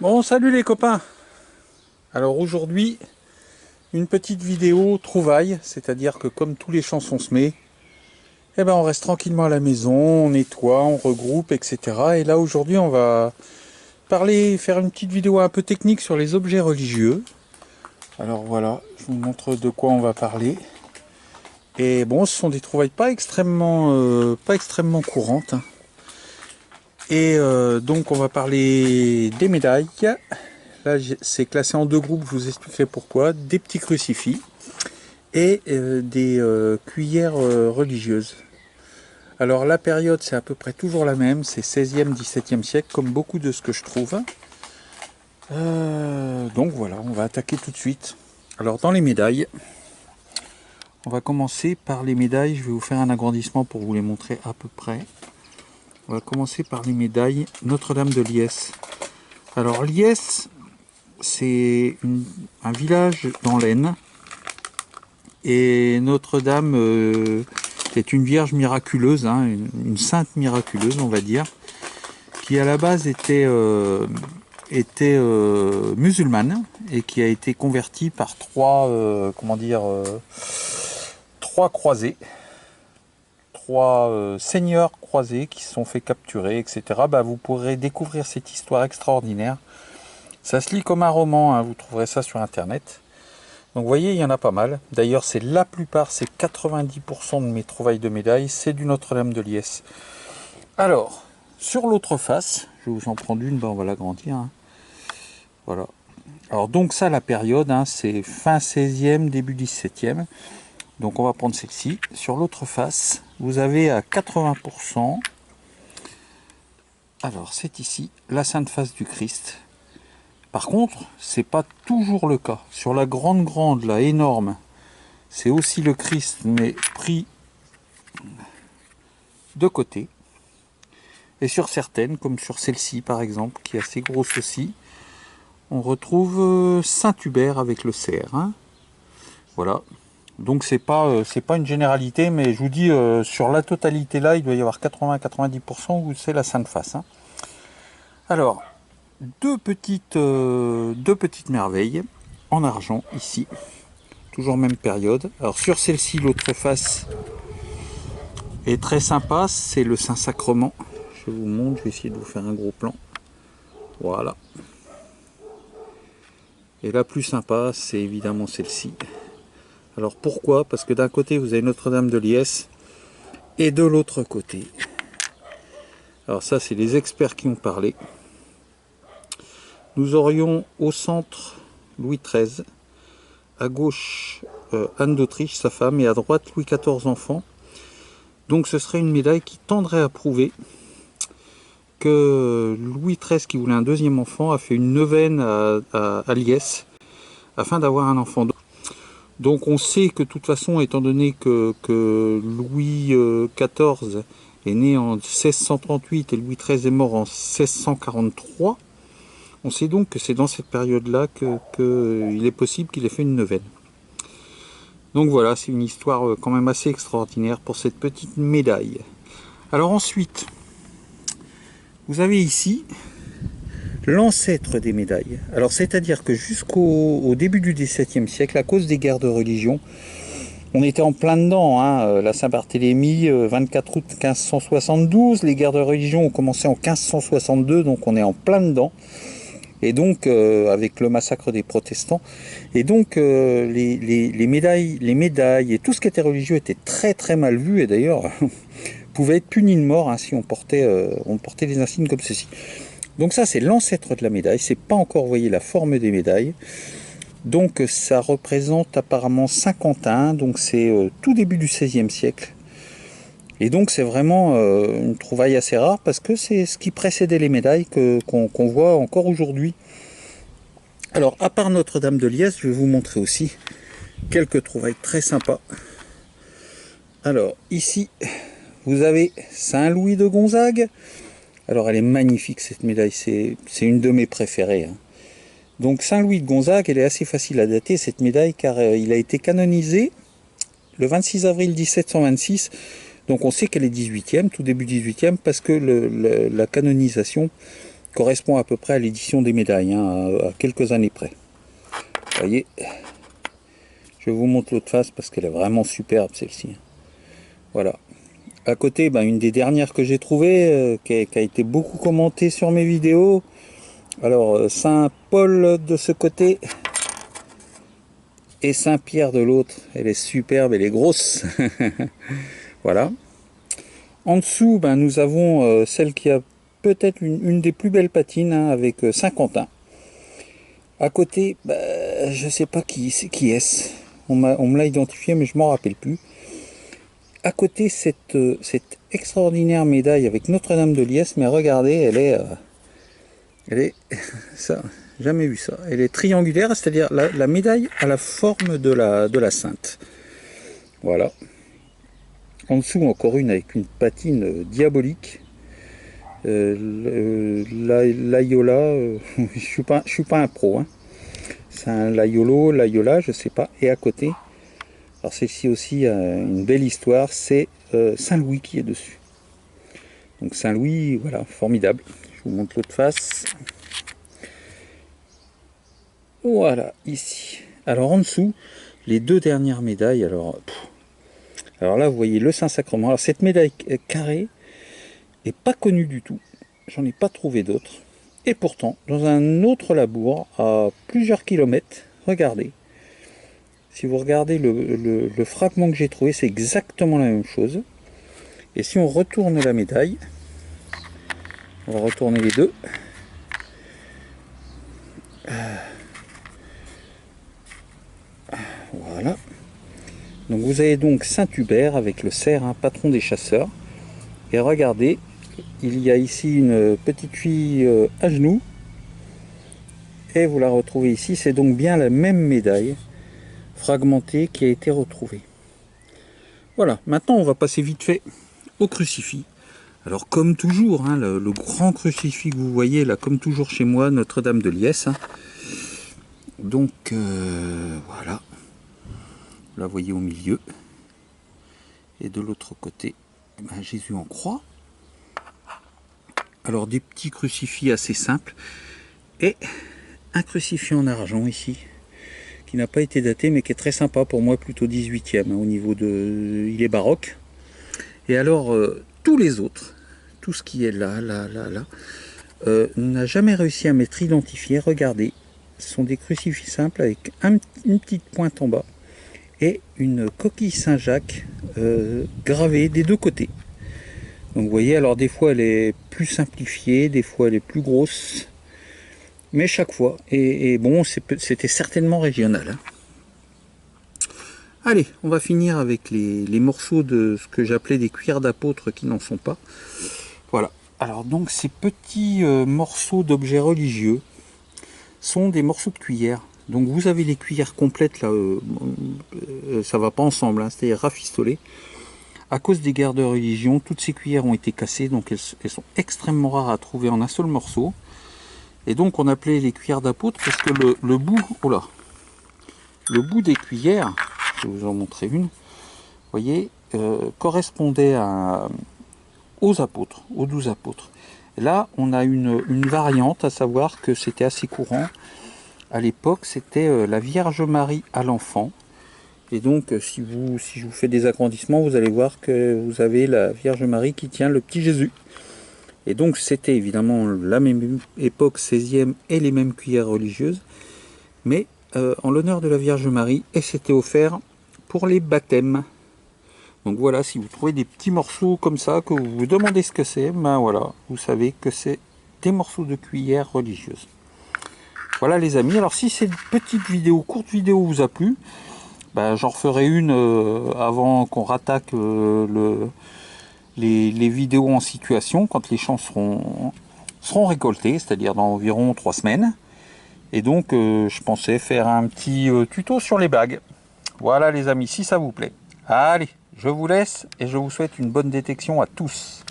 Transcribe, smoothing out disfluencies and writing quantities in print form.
Bon, salut les copains. Alors aujourd'hui, une petite vidéo trouvaille, c'est-à-dire que comme tous les chansons se met, eh ben on reste tranquillement à la maison, on nettoie, on regroupe, etc. Et là aujourd'hui, on va faire une petite vidéo un peu technique sur les objets religieux. Alors voilà, je vous montre de quoi on va parler. Et bon, ce sont des trouvailles pas extrêmement courantes, hein. Et donc on va parler des médailles. Là, c'est classé en deux groupes, je vous expliquerai pourquoi. Des petits crucifix et des cuillères religieuses. Alors la période, c'est à peu près toujours la même, c'est 16e, 17e siècle, comme beaucoup de ce que je trouve. Donc voilà, on va attaquer tout de suite. Alors dans les médailles, on va commencer par les médailles. Je vais vous faire un agrandissement pour vous les montrer à peu près. On va commencer par les médailles Notre-Dame de Liesse. Alors Liesse, c'est un village dans l'Aisne. Et Notre-Dame est une vierge miraculeuse, hein, une sainte miraculeuse, on va dire, qui à la base était musulmane et qui a été convertie par trois croisés, trois seigneurs croisés qui se sont fait capturer, etc. Bah, vous pourrez découvrir cette histoire extraordinaire. Ça se lit comme un roman, hein, vous trouverez ça sur internet. Donc vous voyez, il y en a pas mal. D'ailleurs, c'est la plupart, c'est 90% de mes trouvailles de médailles, c'est du Notre-Dame de Liesse. Alors, sur l'autre face, je vais vous en prendre une, ben on va l'agrandir, hein. Voilà. Alors donc ça, la période, hein, c'est fin 16e, début 17e. Donc on va prendre celle-ci. Sur l'autre face, vous avez à 80%, alors c'est ici, la Sainte Face du Christ. Par contre, c'est pas toujours le cas. Sur la grande, la énorme, c'est aussi le Christ, mais pris de côté. Et sur certaines, comme sur celle-ci par exemple, qui est assez grosse aussi, on retrouve Saint Hubert avec le cerf, hein. Voilà. Donc c'est pas une généralité, mais je vous dis, sur la totalité là, il doit y avoir 80-90% où c'est la Sainte Face, hein. Alors, deux petites merveilles en argent ici, toujours même période. Alors sur celle-ci, l'autre face est très sympa, c'est le Saint-Sacrement. Je vous montre, je vais essayer de vous faire un gros plan. Voilà. Et la plus sympa, c'est évidemment celle-ci. Alors pourquoi? Parce que d'un côté vous avez Notre-Dame de Liesse et de l'autre côté, alors ça c'est les experts qui ont parlé, nous aurions au centre Louis XIII, à gauche Anne d'Autriche, sa femme, et à droite Louis XIV, enfant. Donc ce serait une médaille qui tendrait à prouver que Louis XIII, qui voulait un deuxième enfant, a fait une neuvaine à Liesse afin d'avoir un enfant. Donc on sait que de toute façon, étant donné que Louis XIV est né en 1638 et Louis XIII est mort en 1643, on sait donc que c'est dans cette période-là qu'il est possible qu'il ait fait une neuvaine. Donc voilà, c'est une histoire quand même assez extraordinaire pour cette petite médaille. Alors ensuite, vous avez ici l'ancêtre des médailles. Alors c'est-à-dire que jusqu'au début du XVIIe siècle, à cause des guerres de religion, on était en plein dedans, hein. La Saint-Barthélemy, 24 août 1572, les guerres de religion ont commencé en 1562, donc on est en plein dedans. Et donc, avec le massacre des protestants, et donc les médailles et tout ce qui était religieux était très très mal vu, et d'ailleurs pouvait être puni de mort, hein, si on portait des insignes comme ceci. Donc ça c'est l'ancêtre de la médaille, c'est pas encore, vous voyez, la forme des médailles. Donc ça représente apparemment Saint-Quentin, donc c'est tout début du XVIe siècle. Et donc c'est vraiment une trouvaille assez rare parce que c'est ce qui précédait les médailles qu'on voit encore aujourd'hui. Alors à part Notre-Dame de Liesse, je vais vous montrer aussi quelques trouvailles très sympas. Alors ici, vous avez Saint-Louis de Gonzague. Alors elle est magnifique cette médaille, c'est une de mes préférées, hein. Donc Saint-Louis de Gonzague, elle est assez facile à dater cette médaille car il a été canonisé le 26 avril 1726. Donc on sait qu'elle est 18e, tout début 18e, parce que la canonisation correspond à peu près à l'édition des médailles, hein, à quelques années près. Vous voyez, je vous montre l'autre face parce qu'elle est vraiment superbe celle-ci. Voilà. À côté, une des dernières que j'ai trouvées, qui a été beaucoup commentée sur mes vidéos. Alors, Saint-Paul de ce côté et Saint-Pierre de l'autre. Elle est superbe, elle est grosse. Voilà. En dessous, nous avons celle qui a peut-être une des plus belles patines, hein, avec Saint-Quentin. À côté, je ne sais pas qui est-ce. On me l'a identifié, mais je ne m'en rappelle plus. À côté, cette extraordinaire médaille avec Notre-Dame de Liesse, mais regardez, elle est ça, jamais vu ça. Elle est triangulaire, c'est-à-dire la médaille a la forme de la Sainte. Voilà. En dessous, encore une avec une patine diabolique. L'Ayola, je suis pas un pro, hein. C'est un l'Ayola, je sais pas. Et à côté, alors celle-ci aussi a une belle histoire, c'est Saint-Louis qui est dessus. Donc Saint-Louis, voilà, formidable. Je vous montre l'autre face. Voilà, ici. Alors en dessous, les deux dernières médailles. Alors là, vous voyez le Saint-Sacrement. Alors cette médaille carrée n'est pas connue du tout. J'en ai pas trouvé d'autres. Et pourtant, dans un autre labour, à plusieurs kilomètres, regardez. Si vous regardez le fragment que j'ai trouvé, c'est exactement la même chose. Et si on retourne la médaille, on va retourner les deux. Voilà. Donc vous avez donc Saint-Hubert avec le cerf, hein, patron des chasseurs. Et regardez, il y a ici une petite fille à genoux. Et vous la retrouvez ici, c'est donc bien la même médaille fragmentée qui a été retrouvée. Voilà, maintenant on va passer vite fait au crucifix. Alors comme toujours, hein, le grand crucifix que vous voyez là, comme toujours chez moi, Notre-Dame de Liesse. Hein. Donc voilà, vous la voyez au milieu. Et de l'autre côté, Jésus en croix. Alors des petits crucifix assez simples. Et un crucifix en argent ici, qui n'a pas été daté, mais qui est très sympa pour moi, plutôt 18e, hein, au niveau de... Il est baroque. Et alors, tous les autres, tout ce qui est là, n'a jamais réussi à m'être identifié. Regardez, ce sont des crucifix simples avec une petite pointe en bas et une coquille Saint-Jacques gravée des deux côtés. Donc vous voyez, alors des fois elle est plus simplifiée, des fois elle est plus grosse, mais chaque fois, et bon, c'était certainement régional. Hein. Allez, on va finir avec les morceaux de ce que j'appelais des cuillères d'apôtres qui n'en sont pas. Voilà, alors donc ces petits morceaux d'objets religieux sont des morceaux de cuillères. Donc vous avez les cuillères complètes là, ça va pas ensemble, hein, c'est-à-dire rafistolées. À cause des guerres de religion, toutes ces cuillères ont été cassées, donc elles sont extrêmement rares à trouver en un seul morceau. Et donc on appelait les cuillères d'apôtres parce que le bout des cuillères, je vais vous en montrer une, vous voyez, correspondait aux apôtres, aux 12 apôtres. Et là, on a une variante, à savoir que c'était assez courant. À l'époque, c'était la Vierge Marie à l'enfant. Et donc, si je vous fais des agrandissements, vous allez voir que vous avez la Vierge Marie qui tient le petit Jésus. Et donc, c'était évidemment la même époque, 16e, et les mêmes cuillères religieuses, mais en l'honneur de la Vierge Marie, et c'était offert pour les baptêmes. Donc voilà, si vous trouvez des petits morceaux comme ça, que vous vous demandez ce que c'est, voilà, vous savez que c'est des morceaux de cuillères religieuses. Voilà les amis, alors si cette petite vidéo, courte vidéo vous a plu, j'en referai une avant qu'on rattaque les vidéos en situation, quand les champs seront récoltés, c'est-à-dire dans environ 3 semaines. Et donc je pensais faire un petit tuto sur les bagues. Voilà les amis, si ça vous plaît. Allez, je vous laisse et je vous souhaite une bonne détection à tous.